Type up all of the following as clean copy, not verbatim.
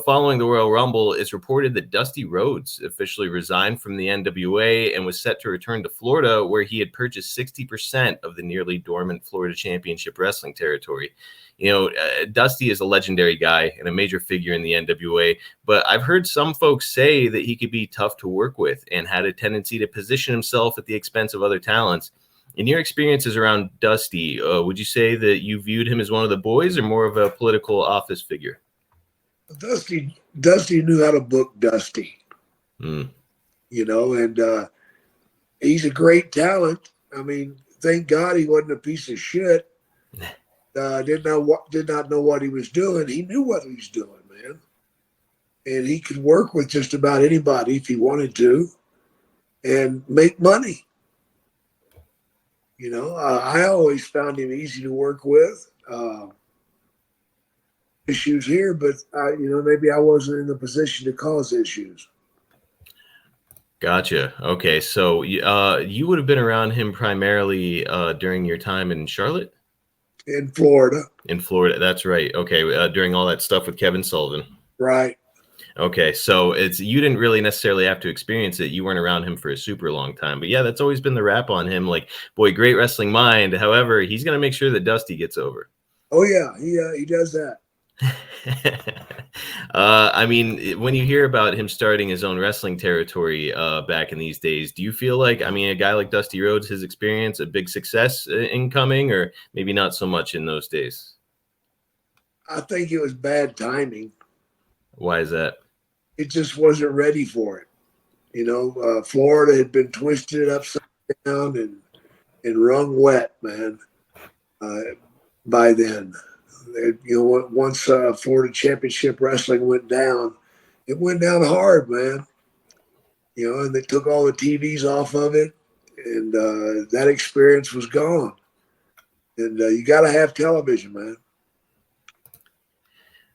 Following the Royal Rumble, it's reported that Dusty Rhodes officially resigned from the NWA and was set to return to Florida, where he had purchased 60% of the nearly dormant Florida Championship Wrestling territory. Dusty is a legendary guy and a major figure in the NWA, but I've heard some folks say that he could be tough to work with and had a tendency to position himself at the expense of other talents. In your experiences around Dusty, would you say that you viewed him as one of the boys or more of a political office figure? Dusty knew how to book Dusty, and he's a great talent. I mean, thank God he wasn't a piece of shit. Did not know what he was doing. He knew what he was doing, man, and he could work with just about anybody if he wanted to, and make money. I always found him easy to work with. Issues here, but maybe I wasn't in the position to cause issues. Gotcha. Okay, so you would have been around him primarily during your time in Charlotte? In Florida. In Florida, that's right. Okay, during all that stuff with Kevin Sullivan. Right. Okay, so you didn't really necessarily have to experience it. You weren't around him for a super long time. But yeah, that's always been the rap on him. Like, boy, great wrestling mind. However, he's going to make sure that Dusty gets over. Oh, yeah, he does that. I mean, when you hear about him starting his own wrestling territory back in these days, do you feel like, a guy like Dusty Rhodes, his experience, a big success incoming, or maybe not so much in those days? I think it was bad timing. Why is that? It just wasn't ready for it. Florida had been twisted upside down and wrung wet, man, by then. Once Florida Championship Wrestling went down, it went down hard, man. And they took all the TVs off of it, and that experience was gone. And you got to have television, man.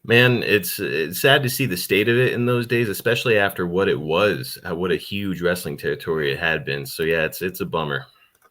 Man, it's sad to see the state of it in those days, especially after what it was, what a huge wrestling territory it had been. So yeah, it's a bummer.